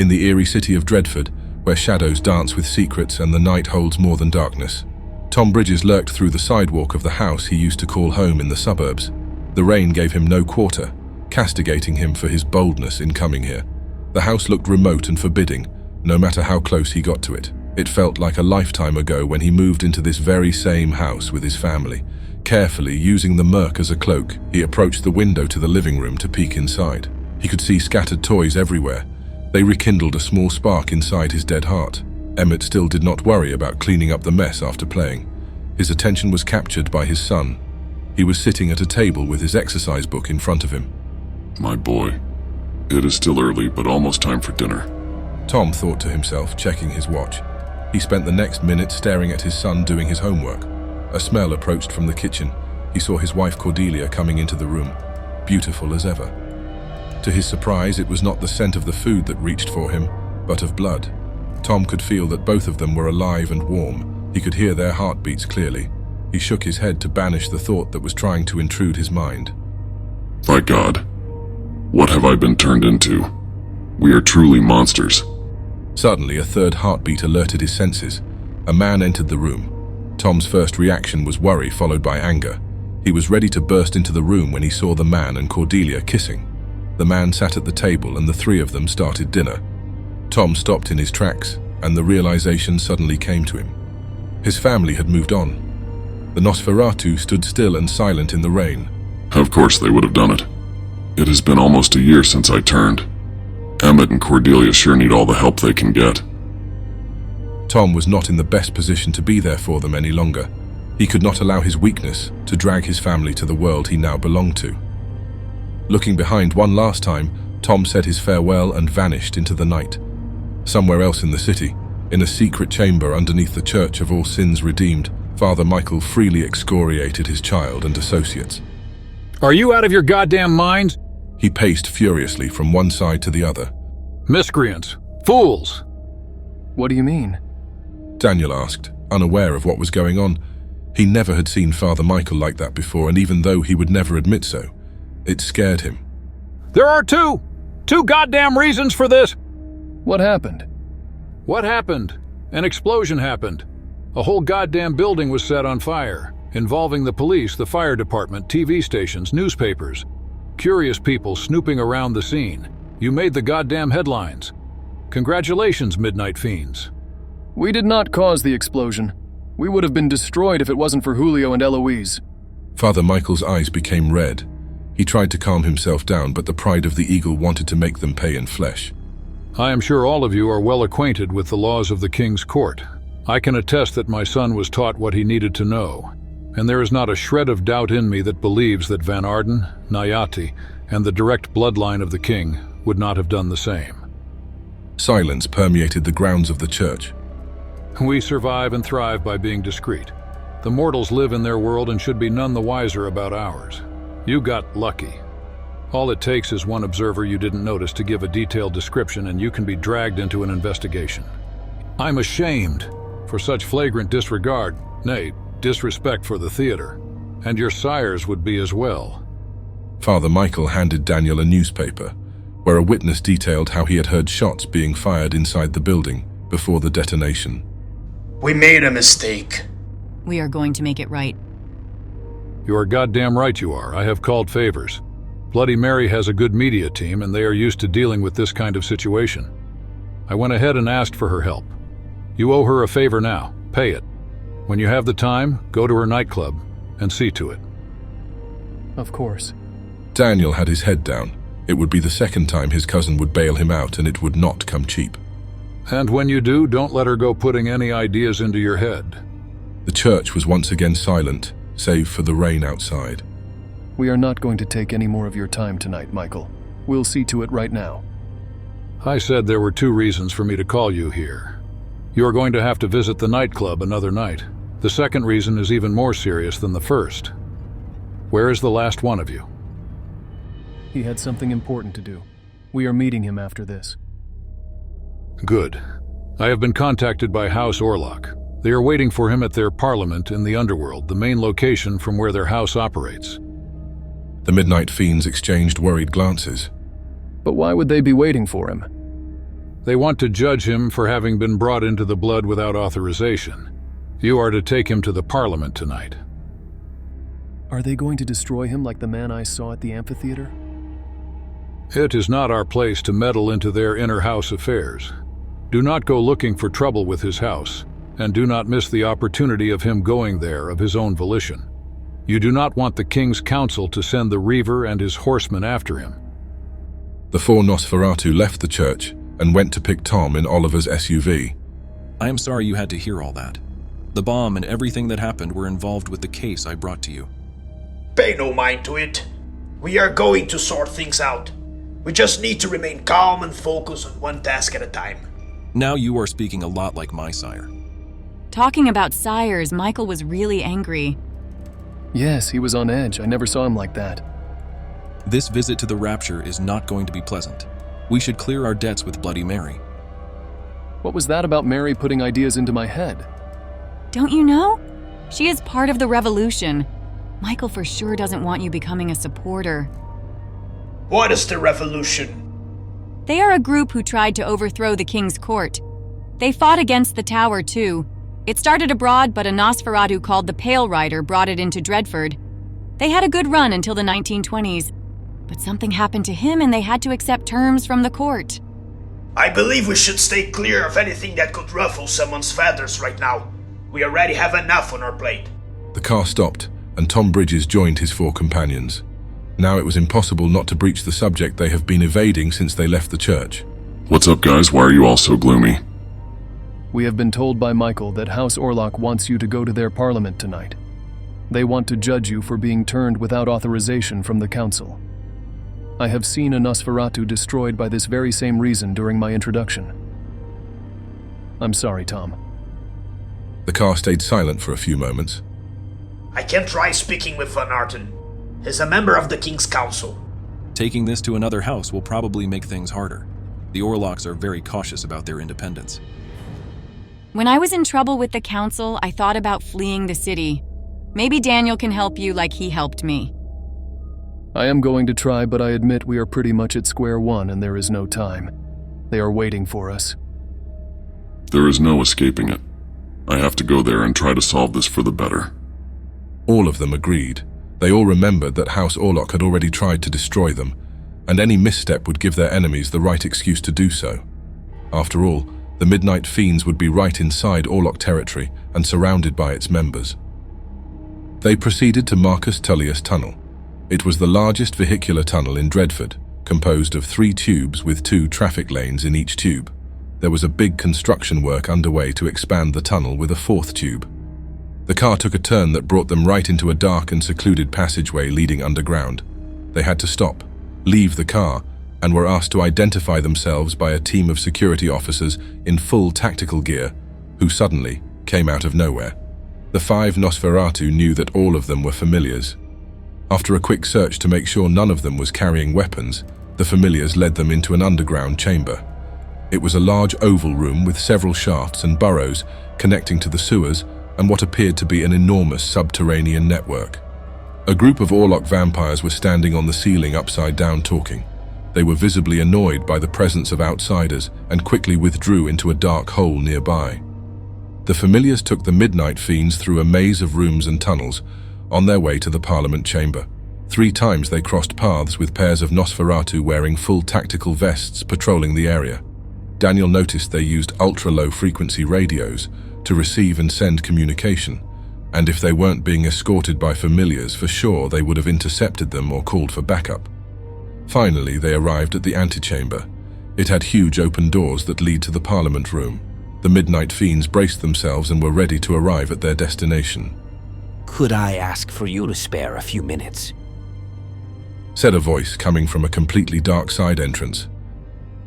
in the eerie city of Dreadford, where shadows dance with secrets and the night holds more than darkness. Tom Bridges lurked through the sidewalk of the house he used to call home in the suburbs. The rain gave him no quarter, castigating him for his boldness in coming here. The house looked remote and forbidding, no matter how close he got to it. It felt like a lifetime ago when he moved into this very same house with his family. Carefully, using the murk as a cloak, he approached the window to the living room to peek inside. He could see scattered toys everywhere. They rekindled a small spark inside his dead heart. Emmett still did not worry about cleaning up the mess after playing. His attention was captured by his son. He was sitting at a table with his exercise book in front of him. My boy, it is still early, but almost time for dinner. Tom thought to himself, checking his watch. He spent the next minute staring at his son doing his homework. A smell approached from the kitchen. He saw his wife Cordelia coming into the room, beautiful as ever. To his surprise, it was not the scent of the food that reached for him, but of blood. Tom could feel that both of them were alive and warm. He could hear their heartbeats clearly. He shook his head to banish the thought that was trying to intrude his mind. By God, what have I been turned into? We are truly monsters. Suddenly, a third heartbeat alerted his senses. A man entered the room. Tom's first reaction was worry, followed by anger. He was ready to burst into the room when he saw the man and Cordelia kissing. The man sat at the table and the three of them started dinner. Tom stopped in his tracks, and the realization suddenly came to him. His family had moved on. The Nosferatu stood still and silent in the rain. Of course they would have done it. It has been almost a year since I turned. Emmett and Cordelia sure need all the help they can get. Tom was not in the best position to be there for them any longer. He could not allow his weakness to drag his family to the world he now belonged to. Looking behind one last time, Tom said his farewell and vanished into the night. Somewhere else in the city, in a secret chamber underneath the Church of All Sins Redeemed, Father Michael freely excoriated his child and associates. Are you out of your goddamn mind? He paced furiously from one side to the other. Miscreants! Fools! What do you mean? Daniel asked, unaware of what was going on. He never had seen Father Michael like that before, and even though he would never admit so, it scared him. There are two goddamn reasons for this! What happened? What happened? An explosion happened. A whole goddamn building was set on fire, involving the police, the fire department, TV stations, newspapers. Curious people snooping around the scene. You made the goddamn headlines. Congratulations, Midnight Fiends. We did not cause the explosion. We would have been destroyed if it wasn't for Julio and Eloise. Father Michael's eyes became red. He tried to calm himself down, but the pride of the eagle wanted to make them pay in flesh. I am sure all of you are well acquainted with the laws of the King's Court. I can attest that my son was taught what he needed to know, and there is not a shred of doubt in me that believes that Van Arden, Nayati, and the direct bloodline of the king would not have done the same. Silence permeated the grounds of the church. We survive and thrive by being discreet. The mortals live in their world and should be none the wiser about ours. You got lucky. All it takes is one observer you didn't notice to give a detailed description, and you can be dragged into an investigation. I'm ashamed for such flagrant disregard, nay, disrespect for the theater, and your sires would be as well. Father Michael handed Daniel a newspaper, where a witness detailed how he had heard shots being fired inside the building before the detonation. We made a mistake. We are going to make it right. You are goddamn right you are. I have called favors. Bloody Mary has a good media team, and they are used to dealing with this kind of situation. I went ahead and asked for her help. You owe her a favor now. Pay it. When you have the time, go to her nightclub and see to it. Of course. Daniel had his head down. It would be the second time his cousin would bail him out, and it would not come cheap. And when you do, don't let her go putting any ideas into your head. The church was once again silent, save for the rain outside. We are not going to take any more of your time tonight, Michael. We'll see to it right now. I said there were two reasons for me to call you here. You are going to have to visit the nightclub another night. The second reason is even more serious than the first. Where is the last one of you? He had something important to do. We are meeting him after this. Good. I have been contacted by House Orlok. They are waiting for him at their parliament in the underworld, the main location from where their house operates. The Midnight Fiends exchanged worried glances. But why would they be waiting for him? They want to judge him for having been brought into the blood without authorization. You are to take him to the Parliament tonight. Are they going to destroy him like the man I saw at the amphitheater? It is not our place to meddle into their inner house affairs. Do not go looking for trouble with his house, and do not miss the opportunity of him going there of his own volition. You do not want the King's Council to send the Reaver and his horsemen after him. The four Nosferatu left the church and went to pick Tom in Oliver's SUV. I am sorry you had to hear all that. The bomb and everything that happened were involved with the case I brought to you. Pay no mind to it. We are going to sort things out. We just need to remain calm and focus on one task at a time. Now you are speaking a lot like my sire. Talking about sires, Michael was really angry. Yes, he was on edge. I never saw him like that. This visit to the Rapture is not going to be pleasant. We should clear our debts with Bloody Mary. What was that about Mary putting ideas into my head? Don't you know? She is part of the revolution. Michael for sure doesn't want you becoming a supporter. What is the revolution? They are a group who tried to overthrow the king's court. They fought against the tower, too. It started abroad, but a Nosferatu called the Pale Rider brought it into Dreadford. They had a good run until the 1920s, but something happened to him and they had to accept terms from the court. I believe we should stay clear of anything that could ruffle someone's feathers right now. We already have enough on our plate. The car stopped, and Tom Bridges joined his four companions. Now it was impossible not to breach the subject they have been evading since they left the church. What's up, guys? Why are you all so gloomy? We have been told by Michael that House Orlok wants you to go to their parliament tonight. They want to judge you for being turned without authorization from the council. I have seen a Nosferatu destroyed by this very same reason during my introduction. I'm sorry, Tom. The car stayed silent for a few moments. I can try speaking with Van Arten. He's a member of the King's Council. Taking this to another house will probably make things harder. The Orloks are very cautious about their independence. When I was in trouble with the council, I thought about fleeing the city. Maybe Daniel can help you like he helped me. I am going to try, but I admit we are pretty much at square one and there is no time. They are waiting for us. There is no escaping it. I have to go there and try to solve this for the better. All of them agreed. They all remembered that House Orlok had already tried to destroy them, and any misstep would give their enemies the right excuse to do so. After all, the Midnight Fiends would be right inside Orlok territory and surrounded by its members. They proceeded to Marcus Tullius Tunnel. It was the largest vehicular tunnel in Dreadford, composed of 3 tubes with 2 traffic lanes in each tube. There was a big construction work underway to expand the tunnel with a 4th tube. The car took a turn that brought them right into a dark and secluded passageway leading underground. They had to stop, leave the car, and were asked to identify themselves by a team of security officers in full tactical gear, who suddenly came out of nowhere. The 5 Nosferatu knew that all of them were familiars. After a quick search to make sure none of them was carrying weapons, the familiars led them into an underground chamber. It was a large oval room with several shafts and burrows connecting to the sewers and what appeared to be an enormous subterranean network. A group of Orlok vampires were standing on the ceiling upside down talking. They were visibly annoyed by the presence of outsiders and quickly withdrew into a dark hole nearby. The familiars took the Midnight Fiends through a maze of rooms and tunnels on their way to the Parliament chamber. 3 times they crossed paths with pairs of Nosferatu wearing full tactical vests patrolling the area. Daniel noticed they used ultra-low frequency radios to receive and send communication, and if they weren't being escorted by familiars, for sure they would have intercepted them or called for backup. Finally, they arrived at the antechamber. It had huge open doors that lead to the Parliament room. The Midnight Fiends braced themselves and were ready to arrive at their destination. Could I ask for you to spare a few minutes? Said a voice coming from a completely dark side entrance.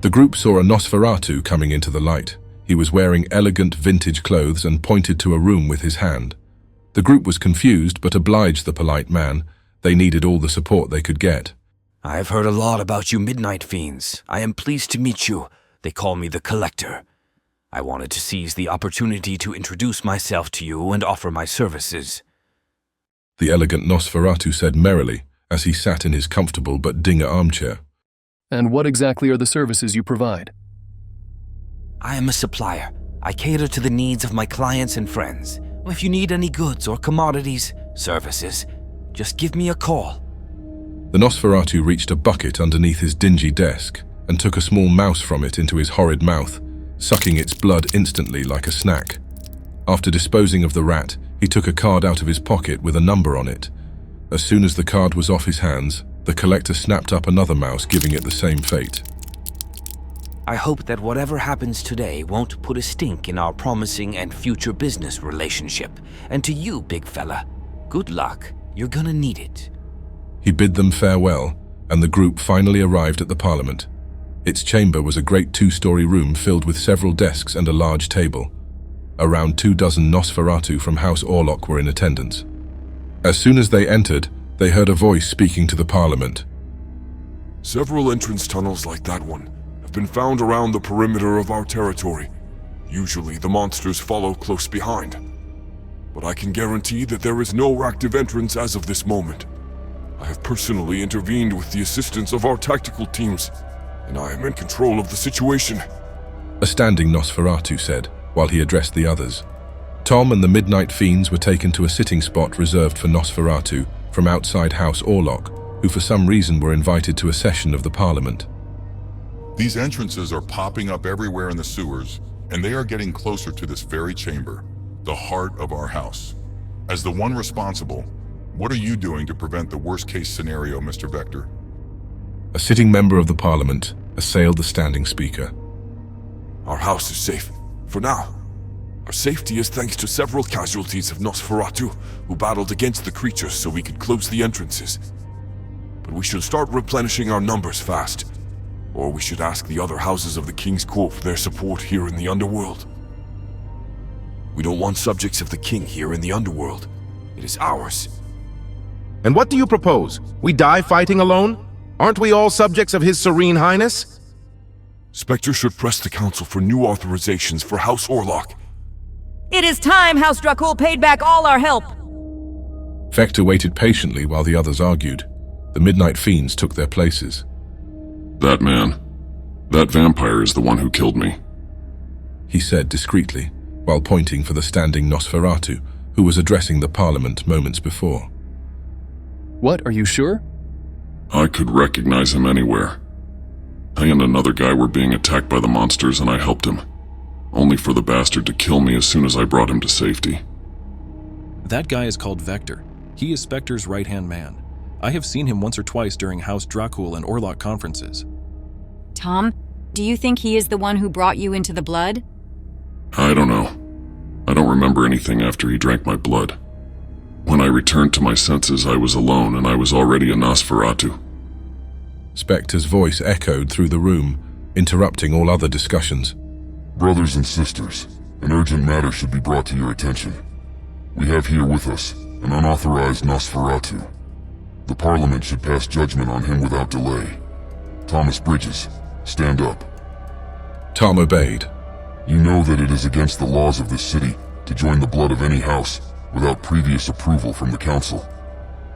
The group saw a Nosferatu coming into the light. He was wearing elegant vintage clothes and pointed to a room with his hand. The group was confused but obliged the polite man. They needed all the support they could get. I've heard a lot about you Midnight Fiends. I am pleased to meet you. They call me the Collector. I wanted to seize the opportunity to introduce myself to you and offer my services. The elegant Nosferatu said merrily as he sat in his comfortable but dinger armchair. And what exactly are the services you provide? I am a supplier. I cater to the needs of my clients and friends. If you need any goods or commodities, services, just give me a call. The Nosferatu reached a bucket underneath his dingy desk and took a small mouse from it into his horrid mouth, sucking its blood instantly like a snack. After disposing of the rat, he took a card out of his pocket with a number on it. As soon as the card was off his hands, the collector snapped up another mouse, giving it the same fate. I hope that whatever happens today won't put a stink in our promising and future business relationship. And to you, big fella, good luck. You're gonna need it. He bid them farewell, and the group finally arrived at the Parliament. Its chamber was a great 2-story room filled with several desks and a large table. Around 24 Nosferatu from House Orlok were in attendance. As soon as they entered, they heard a voice speaking to the Parliament. Several entrance tunnels like that one have been found around the perimeter of our territory. Usually the monsters follow close behind. But I can guarantee that there is no active entrance as of this moment. I have personally intervened with the assistance of our tactical teams, and I am in control of the situation. A standing Nosferatu said, while he addressed the others. Tom and the Midnight Fiends were taken to a sitting spot reserved for Nosferatu from outside House Orlok, who for some reason were invited to a session of the Parliament. These entrances are popping up everywhere in the sewers, and they are getting closer to this very chamber, the heart of our house. As the one responsible, what are you doing to prevent the worst-case scenario, Mr. Vector? A sitting member of the Parliament assailed the standing speaker. Our house is safe, for now. Our safety is thanks to several casualties of Nosferatu who battled against the creatures so we could close the entrances. But we should start replenishing our numbers fast, or we should ask the other houses of the King's Court for their support here in the underworld. We don't want subjects of the King here in the underworld. It is ours. And what do you propose? We die fighting alone? Aren't we all subjects of His Serene Highness? Spectre should press the Council for new authorizations for House Orlok. It is time House Dracul paid back all our help. Vector waited patiently while the others argued. The Midnight Fiends took their places. That man, that vampire is the one who killed me, he said discreetly, while pointing for the standing Nosferatu, who was addressing the Parliament moments before. What, are you sure? I could recognize him anywhere. I and another guy were being attacked by the monsters and I helped him, only for the bastard to kill me as soon as I brought him to safety. That guy is called Vector. He is Spectre's right-hand man. I have seen him once or twice during House Dracul and Orlok conferences. Tom, do you think he is the one who brought you into the blood? I don't know. I don't remember anything after he drank my blood. When I returned to my senses, I was alone and I was already a Nosferatu. Spectre's voice echoed through the room, interrupting all other discussions. Brothers and sisters, an urgent matter should be brought to your attention. We have here with us an unauthorized Nosferatu. The Parliament should pass judgment on him without delay. Thomas Bridges, stand up. Tom obeyed. You know that it is against the laws of this city to join the blood of any house without previous approval from the council.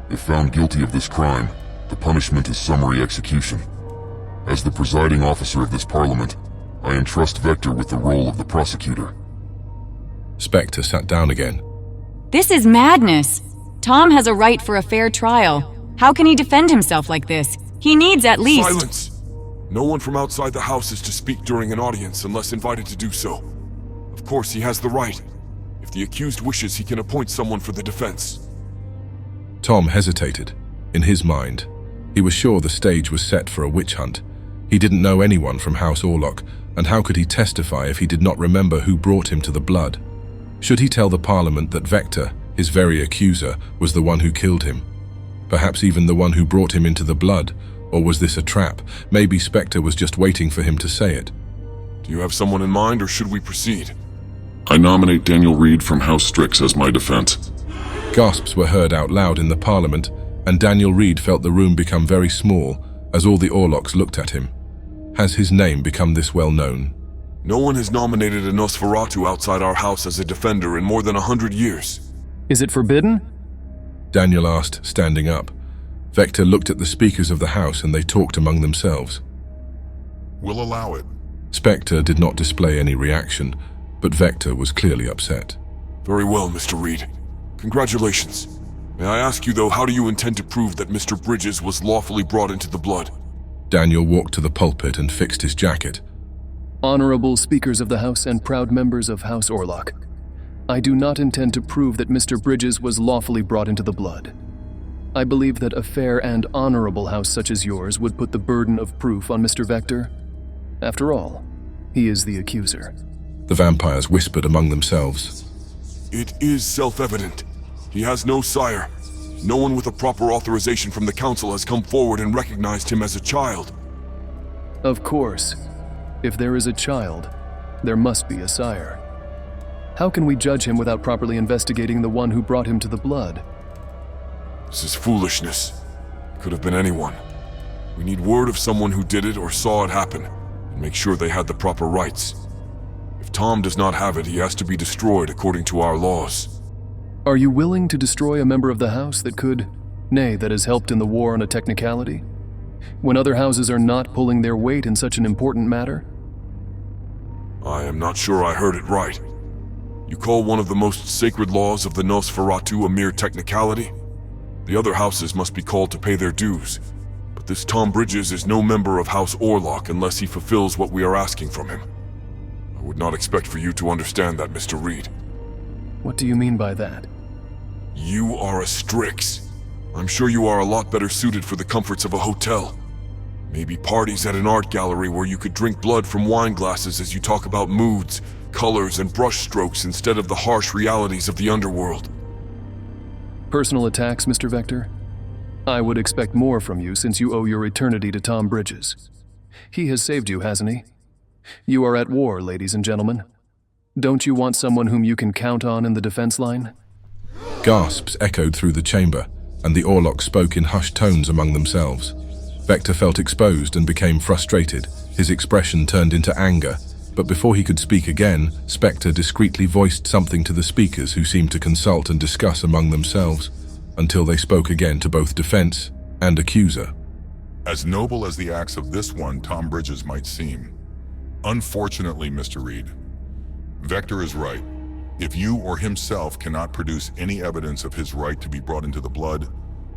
If found guilty of this crime, the punishment is summary execution. As the presiding officer of this Parliament, I entrust Vector with the role of the prosecutor. Spectre sat down again. This is madness. Tom has a right for a fair trial. How can he defend himself like this? He needs at least— Silence! No one from outside the house is to speak during an audience unless invited to do so. Of course, he has the right. If the accused wishes, he can appoint someone for the defense. Tom hesitated. In his mind, he was sure the stage was set for a witch hunt. He didn't know anyone from House Orlok, and how could he testify if he did not remember who brought him to the blood? Should he tell the Parliament that Vector, his very accuser, was the one who killed him? Perhaps even the one who brought him into the blood? Or was this a trap? Maybe Spectre was just waiting for him to say it. Do you have someone in mind, or should we proceed? I nominate Daniel Reed from House Strix as my defense. Gasps were heard out loud in the Parliament, and Daniel Reed felt the room become very small as all the Orloks looked at him. Has his name become this well known? No one has nominated a Nosferatu outside our house as a defender in more than 100 years. Is it forbidden? Daniel asked, standing up. Vector looked at the speakers of the house and they talked among themselves. We'll allow it. Spectre did not display any reaction, but Vector was clearly upset. Very well, Mr. Reed. Congratulations. May I ask you, though, how do you intend to prove that Mr. Bridges was lawfully brought into the blood? Daniel walked to the pulpit and fixed his jacket. Honorable speakers of the House and proud members of House Orlok, I do not intend to prove that Mr. Bridges was lawfully brought into the blood. I believe that a fair and honorable house such as yours would put the burden of proof on Mr. Vector. After all, he is the accuser. The vampires whispered among themselves. It is self-evident. He has no sire. No one with a proper authorization from the council has come forward and recognized him as a child. Of course. If there is a child, there must be a sire. How can we judge him without properly investigating the one who brought him to the blood? This is foolishness. It could have been anyone. We need word of someone who did it or saw it happen, and make sure they had the proper rights. If Tom does not have it, he has to be destroyed according to our laws. Are you willing to destroy a member of the House that that has helped in the war on a technicality? When other houses are not pulling their weight in such an important matter? I am not sure I heard it right. You call one of the most sacred laws of the Nosferatu a mere technicality? The other houses must be called to pay their dues, but this Tom Bridges is no member of House Orlok unless he fulfills what we are asking from him. I would not expect for you to understand that, Mr. Reed. What do you mean by that? You are a Strix. I'm sure you are a lot better suited for the comforts of a hotel. Maybe parties at an art gallery where you could drink blood from wine glasses as you talk about moods, colors, and brush strokes instead of the harsh realities of the underworld. Personal attacks, Mr. Vector? I would expect more from you since you owe your eternity to Tom Bridges. He has saved you, hasn't he? You are at war, ladies and gentlemen. Don't you want someone whom you can count on in the defense line? Gasps echoed through the chamber, and the Orlok spoke in hushed tones among themselves. Vector felt exposed and became frustrated. His expression turned into anger, but before he could speak again, Spectre discreetly voiced something to the speakers who seemed to consult and discuss among themselves, until they spoke again to both defense and accuser. As noble as the acts of this one Tom Bridges might seem, unfortunately, Mr. Reed, Vector is right. If you or himself cannot produce any evidence of his right to be brought into the blood,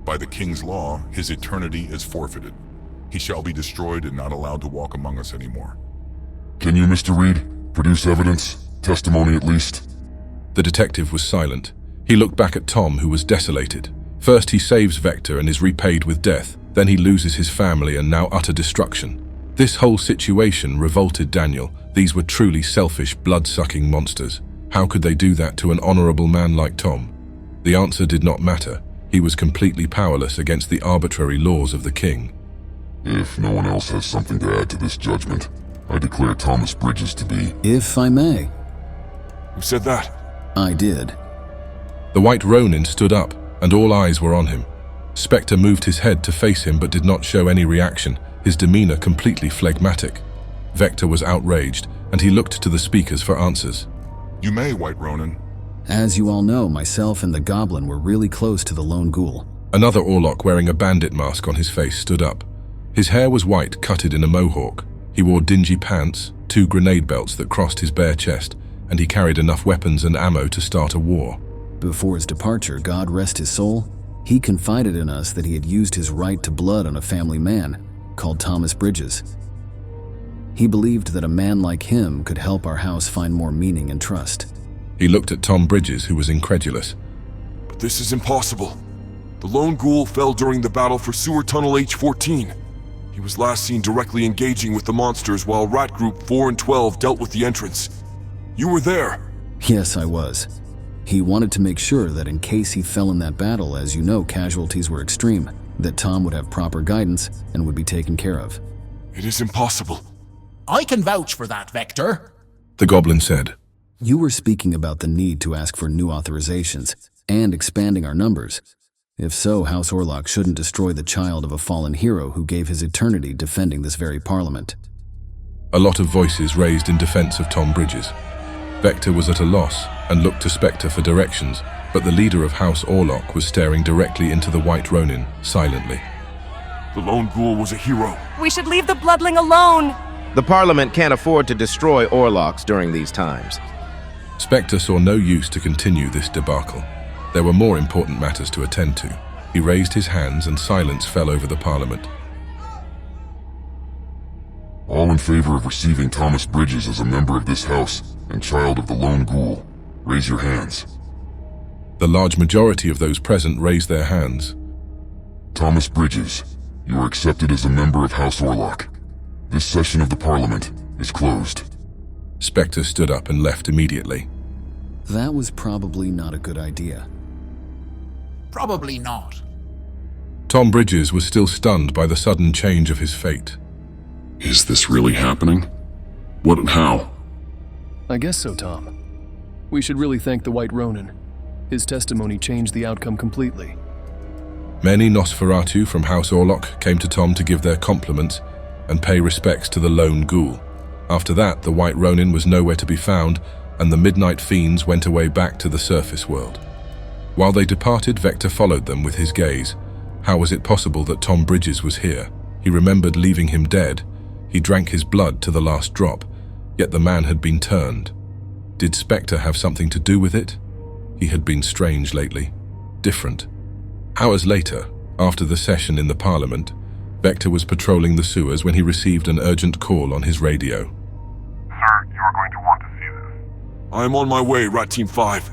by the king's law, his eternity is forfeited. He shall be destroyed and not allowed to walk among us anymore. Can you, Mr. Reed, produce evidence? Testimony at least? The detective was silent. He looked back at Tom, who was desolated. First he saves Vector and is repaid with death. Then he loses his family and now utter destruction. This whole situation revolted Daniel. These were truly selfish, blood-sucking monsters. How could they do that to an honorable man like Tom? The answer did not matter. He was completely powerless against the arbitrary laws of the king. If no one else has something to add to this judgment, I declare Thomas Bridges to be... If I may. Who said that? I did. The White Ronin stood up, and all eyes were on him. Spectre moved his head to face him but did not show any reaction, his demeanor completely phlegmatic. Vector was outraged, and he looked to the speakers for answers. You may, White Ronin. As you all know, myself and the goblin were really close to the lone ghoul. Another Orlok wearing a bandit mask on his face stood up. His hair was white, cutted in a mohawk. He wore dingy pants, 2 grenade belts that crossed his bare chest, and he carried enough weapons and ammo to start a war. Before his departure, God rest his soul, he confided in us that he had used his right to blood on a family man called Thomas Bridges. He believed that a man like him could help our house find more meaning and trust. He looked at Tom Bridges, who was incredulous. But this is impossible. The lone ghoul fell during the battle for Sewer Tunnel H14. He was last seen directly engaging with the monsters while Rat Group 4 and 12 dealt with the entrance. You were there. Yes, I was. He wanted to make sure that in case he fell in that battle, as you know, casualties were extreme, that Tom would have proper guidance and would be taken care of. It is impossible. I can vouch for that, Vector. The goblin said. You were speaking about the need to ask for new authorizations and expanding our numbers. If so, House Orlok shouldn't destroy the child of a fallen hero who gave his eternity defending this very parliament. A lot of voices raised in defense of Tom Bridges. Vector was at a loss and looked to Spectre for directions, but the leader of House Orlok was staring directly into the White Ronin, silently. The lone ghoul was a hero. We should leave the bloodling alone. The Parliament can't afford to destroy Orloks during these times. Spectre saw no use to continue this debacle. There were more important matters to attend to. He raised his hands and silence fell over the Parliament. All in favor of receiving Thomas Bridges as a member of this house and child of the lone ghoul, raise your hands. The large majority of those present raised their hands. Thomas Bridges, you are accepted as a member of House Orlok. This session of the Parliament is closed. Spectre stood up and left immediately. That was probably not a good idea. Probably not. Tom Bridges was still stunned by the sudden change of his fate. Is this really happening? What and how? I guess so, Tom. We should really thank the White Ronin. His testimony changed the outcome completely. Many Nosferatu from House Orlok came to Tom to give their compliments and pay respects to the lone ghoul. After that, the White Ronin was nowhere to be found, and the Midnight Fiends went away back to the surface world. While they departed, Vector followed them with his gaze. How was it possible that Tom Bridges was here? He remembered leaving him dead. He drank his blood to the last drop, yet the man had been turned. Did Spectre have something to do with it? He had been strange lately, different. Hours later, after the session in the Parliament, Vector was patrolling the sewers when he received an urgent call on his radio. Sir, you are going to want to see this. I am on my way, Rat Team 5.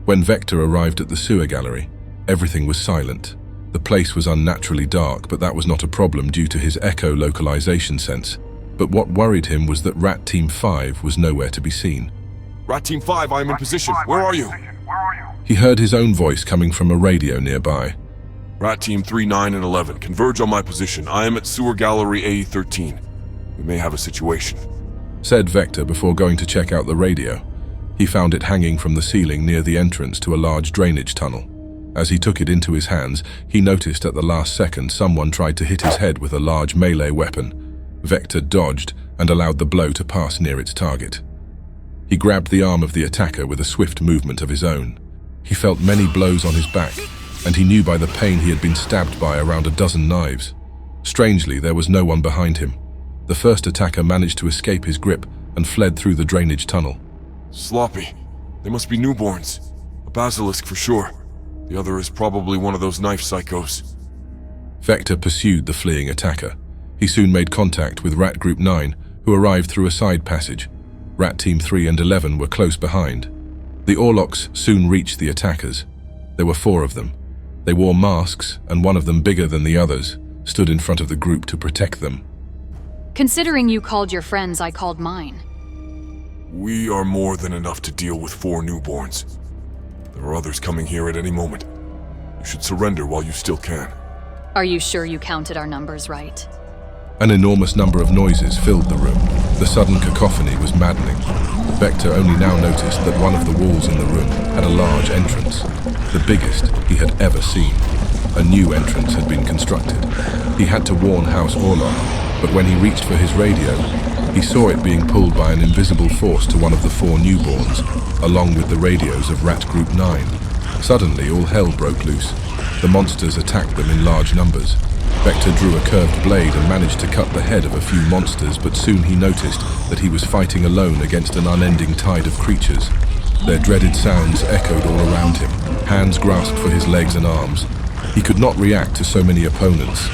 When Vector arrived at the sewer gallery, everything was silent. The place was unnaturally dark, but that was not a problem due to his echolocation sense. But what worried him was that Rat Team 5 was nowhere to be seen. Rat Team 5, I am in position. Where are you? He heard his own voice coming from a radio nearby. Rat Team 3, 9, and 11, converge on my position. I am at Sewer Gallery A13. We may have a situation, said Vector before going to check out the radio. He found it hanging from the ceiling near the entrance to a large drainage tunnel. As he took it into his hands, he noticed at the last second someone tried to hit his head with a large melee weapon. Vector dodged and allowed the blow to pass near its target. He grabbed the arm of the attacker with a swift movement of his own. He felt many blows on his back, and he knew by the pain he had been stabbed by around a dozen knives. Strangely, there was no one behind him. The first attacker managed to escape his grip and fled through the drainage tunnel. Sloppy. They must be newborns. A basilisk for sure. The other is probably one of those knife psychos. Vector pursued the fleeing attacker. He soon made contact with Rat Group 9, who arrived through a side passage. Rat Team 3 and 11 were close behind. The Orloks soon reached the attackers. There were 4 of them. They wore masks, and one of them, bigger than the others, stood in front of the group to protect them. Considering you called your friends, I called mine. We are more than enough to deal with 4 newborns. There are others coming here at any moment. You should surrender while you still can. Are you sure you counted our numbers right? An enormous number of noises filled the room. The sudden cacophony was maddening. Vector only now noticed that one of the walls in the room had a large entrance, the biggest he had ever seen. A new entrance had been constructed. He had to warn House Orlok, but when he reached for his radio, he saw it being pulled by an invisible force to one of the 4 newborns, along with the radios of Rat Group 9. Suddenly, all hell broke loose. The monsters attacked them in large numbers. Vector drew a curved blade and managed to cut the head of a few monsters, but soon he noticed that he was fighting alone against an unending tide of creatures. Their dreaded sounds echoed all around him. Hands grasped for his legs and arms. He could not react to so many opponents.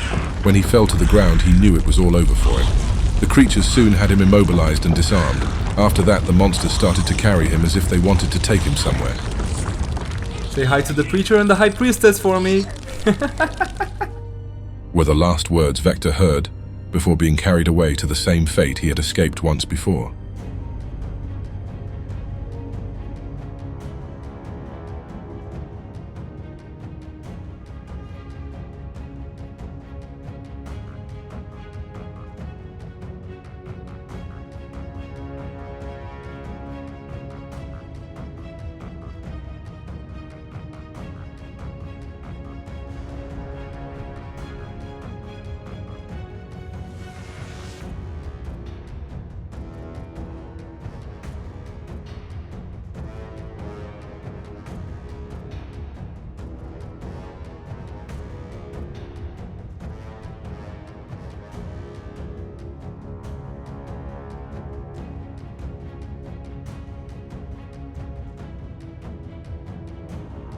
When he fell to the ground, he knew it was all over for him. The creatures soon had him immobilized and disarmed. After that, the monsters started to carry him as if they wanted to take him somewhere. Say hi to the preacher and the high priestess for me. Were the last words Vector heard before being carried away to the same fate he had escaped once before.